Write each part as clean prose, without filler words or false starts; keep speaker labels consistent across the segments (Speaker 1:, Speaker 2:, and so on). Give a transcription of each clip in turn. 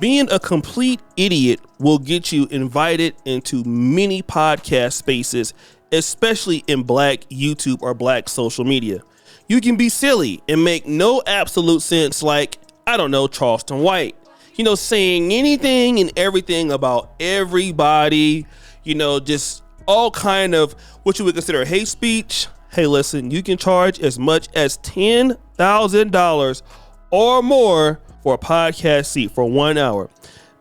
Speaker 1: Being a complete idiot will get you invited into many podcast spaces, especially in Black YouTube or Black social media. You can be silly and make no absolute sense, like, I don't know, Charleston White. Saying anything and everything about everybody, just all kind of what you would consider hate speech. Hey, listen, you can charge as much as $10,000 or more for a podcast seat for 1 hour,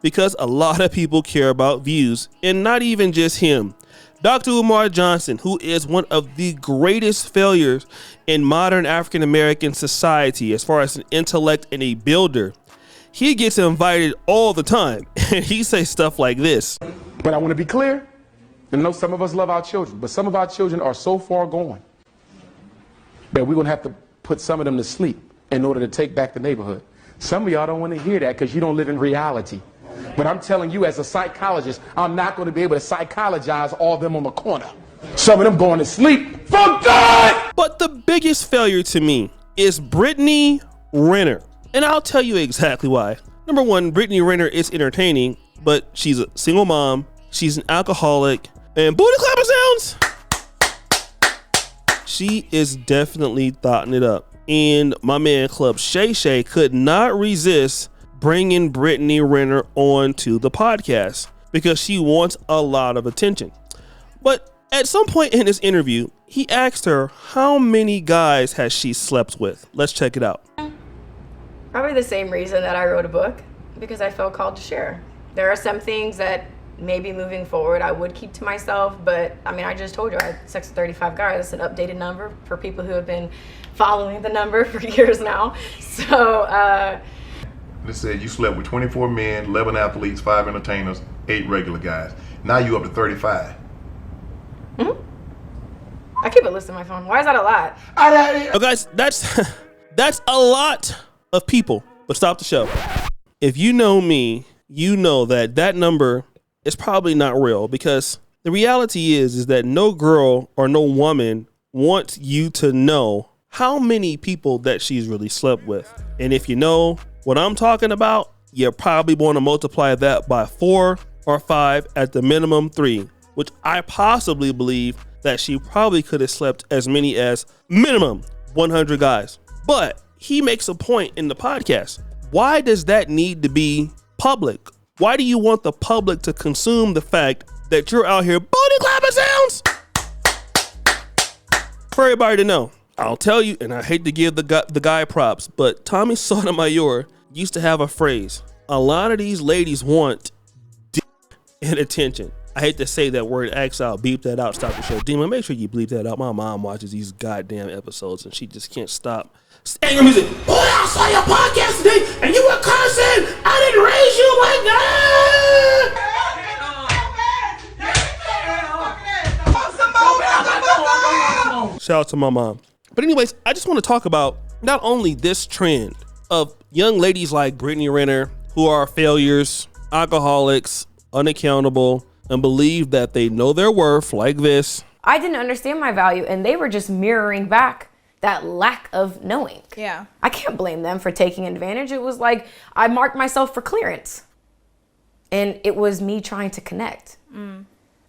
Speaker 1: because a lot of people care about views, and not even just him. Dr. Umar Johnson, who is one of the greatest failures in modern African American society as far as an intellect and a builder, he gets invited all the time, and he says stuff like this.
Speaker 2: But I want to be clear. I know some of us love our children, but some of our children are so far gone that we're going to have to put some of them to sleep in order to take back the neighborhood. Some of y'all don't want to hear that because you don't live in reality. But I'm telling you, as a psychologist, I'm not going to be able to psychologize all of them on the corner. Some of them going to sleep for God!
Speaker 1: But the biggest failure to me is Brittany Renner. And I'll tell you exactly why. Number one, Brittany Renner is entertaining, but she's a single mom, she's an alcoholic, and booty clapper sounds! She is definitely thotting it up. And my man Club Shay Shay could not resist bringing Brittany Renner onto the podcast because she wants a lot of attention. But at some point in this interview, he asked her how many guys has she slept with. Let's check it out.
Speaker 3: Probably the same reason that I wrote a book, because I felt called to share. There are some things that maybe moving forward I would keep to myself, but I just told you I had sex with 35 guys. That's an updated number for people who have been following the number for years now. So
Speaker 4: It said you slept with 24 men, 11 athletes, 5 entertainers, 8 regular guys. Now you up to 35.
Speaker 3: I keep a list on my phone. Why is that a lot?
Speaker 1: Oh, guys, that's a lot of people. But stop the show. If you know me, you know that number is probably not real, because the reality is that no girl or no woman wants you to know how many people that she's really slept with. And if you know what I'm talking about, you're probably going to multiply that by 4 or 5, at the minimum 3, which I possibly believe that she probably could have slept as many as minimum 100 guys. But he makes a point in the podcast. Why does that need to be public? Why do you want the public to consume the fact that you're out here booty clapping sounds? For everybody to know, I'll tell you, and I hate to give the guy props, but Tommy Sotomayor used to have a phrase. A lot of these ladies want dick and attention. I hate to say that word X out, beep that out, stop the show. Demon, make sure you bleep that out. My mom watches these goddamn episodes and she just can't stop. Anger music. Boy, I saw your podcast today and you were cursing. I didn't raise you like that. Shout out to my mom. But anyways, I just want to talk about not only this trend of young ladies like Brittany Renner who are failures, alcoholics, unaccountable, and believe that they know their worth like this.
Speaker 3: I didn't understand my value, and they were just mirroring back that lack of knowing.
Speaker 5: Yeah.
Speaker 3: I can't blame them for taking advantage. It was like I marked myself for clearance. And it was me trying to connect.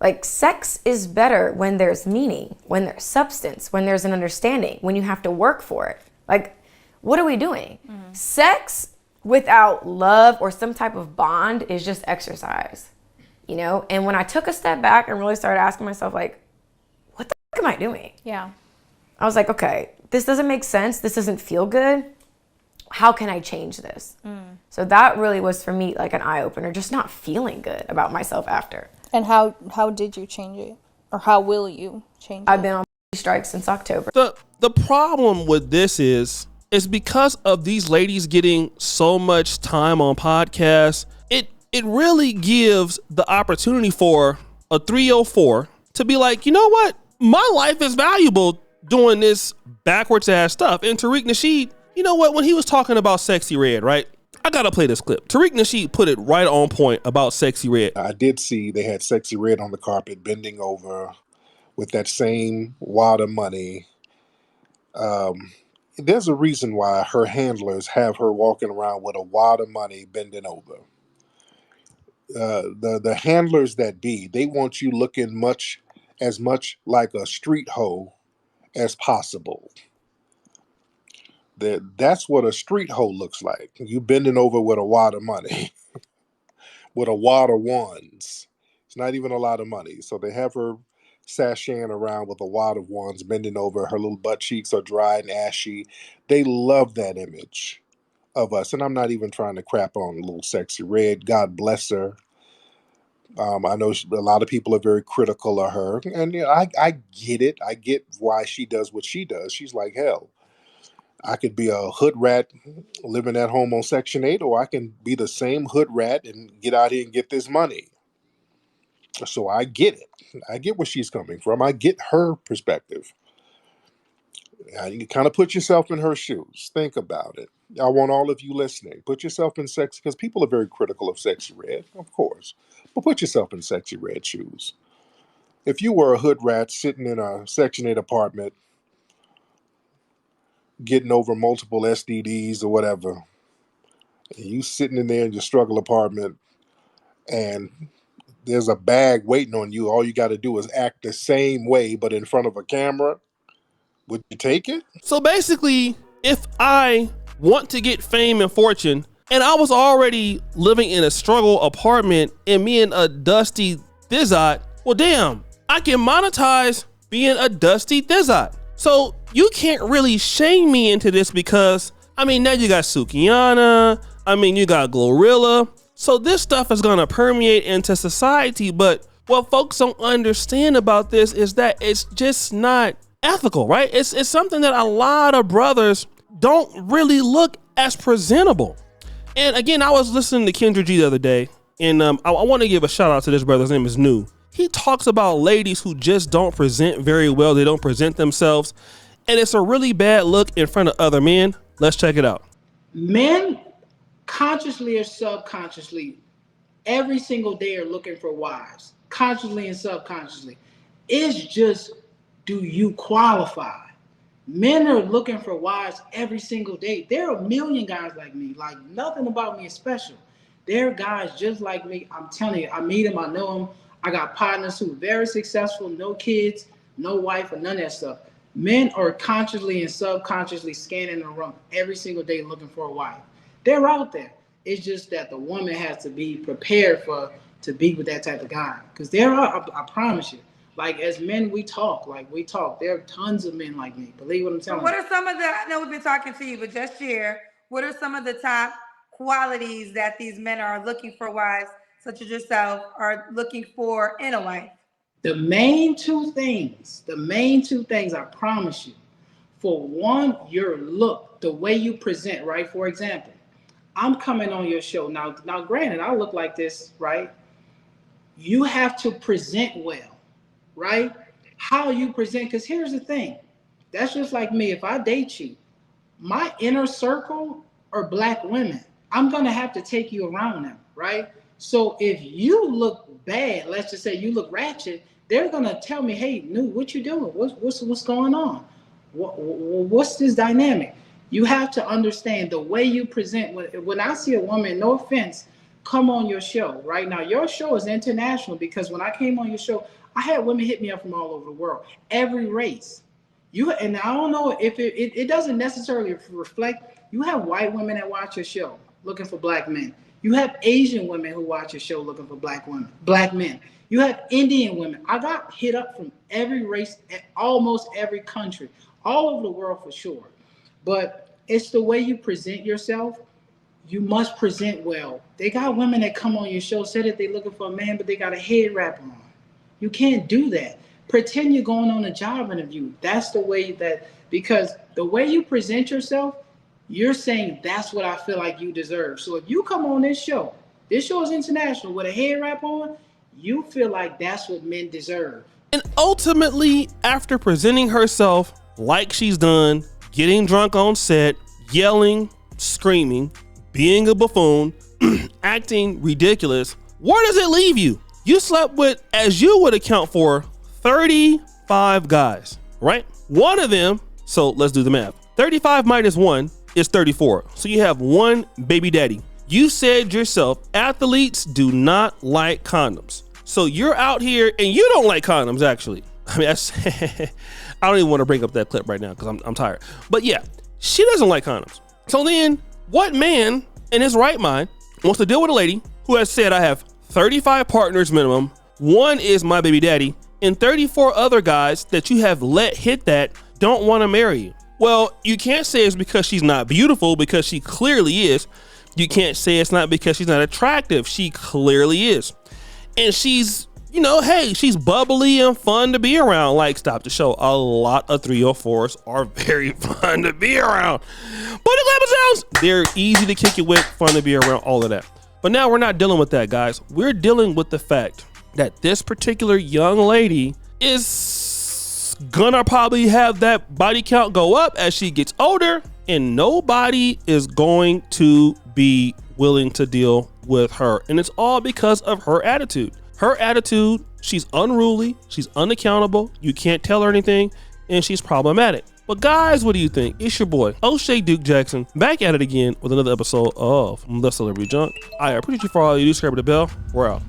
Speaker 3: Like, sex is better when there's meaning, when there's substance, when there's an understanding, when you have to work for it. Like, what are we doing? Sex without love or some type of bond is just exercise, you know? And when I took a step back and really started asking myself, like, what the fuck am I doing?
Speaker 5: Yeah.
Speaker 3: I was like, okay, this doesn't make sense. This doesn't feel good. How can I change this? So that really was for me like an eye opener, just not feeling good about myself after.
Speaker 5: And how did you change it? Or how will you change it?
Speaker 3: I've been on strikes since October.
Speaker 1: The problem with this is because of these ladies getting so much time on podcasts, it really gives the opportunity for a 304 to be like, you know what? My life is valuable doing this backwards ass stuff. And Tariq Nasheed, you know what? When he was talking about Sexy Red, right? I gotta play this clip. Tariq Nasheed put it right on point about Sexy Red.
Speaker 6: I did see they had Sexy Red on the carpet bending over with that same wad of money. There's a reason why her handlers have her walking around with a wad of money bending over. the handlers that be, they want you looking as much like a street hoe as possible. That's what a street hoe looks like. You bending over with a wad of money, with a wad of ones. It's not even a lot of money. So they have her sashaying around with a wad of ones, bending over. Her little butt cheeks are dry and ashy. They love that image of us. And I'm not even trying to crap on little Sexy Red. God bless her. I know a lot of people are very critical of her. And I get it. I get why she does what she does. She's like, hell, I could be a hood rat living at home on Section 8, or I can be the same hood rat and get out here and get this money. So I get it. I get where she's coming from. I get her perspective. You kind of put yourself in her shoes. Think about it. I want all of you listening. Put yourself in Sexy, because people are very critical of Sexy Red, of course. But put yourself in Sexy Red shoes. If you were a hood rat sitting in a Section 8 apartment, getting over multiple STDs or whatever, and you sitting in there in your struggle apartment, and there's a bag waiting on you, all you got to do is act the same way, but in front of a camera, would you take it?
Speaker 1: So basically, if I want to get fame and fortune, and I was already living in a struggle apartment and me and a dusty Th0tting, well damn, I can monetize being a dusty Th0tting. So you can't really shame me into this, because I mean, now you got Sukiana, I mean, you got Glorilla. So this stuff is gonna permeate into society, but what folks don't understand about this is that it's just not ethical, right? It's something that a lot of brothers don't really look as presentable. And again, I was listening to Kendra G the other day, and I want to give a shout out to this brother. His name is New. He talks about ladies who just don't present very well. They don't present themselves, and it's a really bad look in front of other men. Let's check it out.
Speaker 7: Men, consciously or subconsciously, every single day are looking for wives, consciously and subconsciously. It's just, do you qualify? Men are looking for wives every single day. There are a million guys like me. Like, nothing about me is special. There are guys just like me. I'm telling you, I meet them, I know them. I got partners who are very successful, no kids, no wife, or none of that stuff. Men are consciously and subconsciously scanning the room every single day looking for a wife. They're out there. It's just that the woman has to be prepared to be with that type of guy. Because there are, I promise you, like, as men, we talk. There are tons of men like me. Believe what I'm telling you.
Speaker 8: What are some of the, I know we've been talking to you, but just share, what are some of the top qualities that these men are looking for wives, such as yourself, are looking for in a wife?
Speaker 7: The main two things, I promise you. For one, your look, the way you present, right? For example, I'm coming on your show. Now granted, I look like this, right? You have to present well, right? How you present, because here's the thing. That's just like me. If I date you, my inner circle are black women. I'm going to have to take you around them, right? So if you look bad, let's just say you look ratchet, they're going to tell me, hey, New, what you doing? What's going on? What's this dynamic? You have to understand the way you present. When I see a woman, no offense, come on your show, right? Now, your show is international, because when I came on your show, I had women hit me up from all over the world, every race. And I don't know if it doesn't necessarily reflect. You have white women that watch your show looking for black men. You have Asian women who watch your show looking for black men. You have Indian women. I got hit up from every race, almost every country, all over the world for sure. But it's the way you present yourself. You must present well. They got women that come on your show, say that they're looking for a man, but they got a head wrap on. You can't do that. Pretend you're going on a job interview. That's the way because the way you present yourself, you're saying that's what I feel like you deserve. So if you come on this show is international, with a head wrap on, you feel like that's what men deserve.
Speaker 1: And ultimately, after presenting herself like she's done, getting drunk on set, yelling, screaming, being a buffoon, acting ridiculous, where does it leave you? You slept with, as you would account for, 35 guys, right? One of them, so let's do the math. 35 minus 1 is 34. So you have one baby daddy. You said yourself, athletes do not like condoms. So you're out here and you don't like condoms, actually. I mean, I don't even want to bring up that clip right now because I'm tired. But yeah, she doesn't like condoms. So then what man in his right mind wants to deal with a lady who has said, I have 35 partners minimum, one is my baby daddy, and 34 other guys that you have let hit that don't want to marry you? Well, you can't say it's because she's not beautiful, because she clearly is. You can't say it's not because she's not attractive. She clearly is. And she's, you know, hey, she's bubbly and fun to be around. Like, stop the show. A lot of 304s are very fun to be around. But the episodes, they're easy to kick it with, fun to be around, all of that. But now we're not dealing with that, guys. We're dealing with the fact that this particular young lady is gonna probably have that body count go up as she gets older, and nobody is going to be willing to deal with her. And it's all because of her attitude. Her attitude, she's unruly, she's unaccountable, you can't tell her anything, and she's problematic. But guys, what do you think? It's your boy, O'Shea Duke Jackson, back at it again with another episode of The Celebrity Junk. I appreciate you for all you do. Subscribe to the bell. We're out.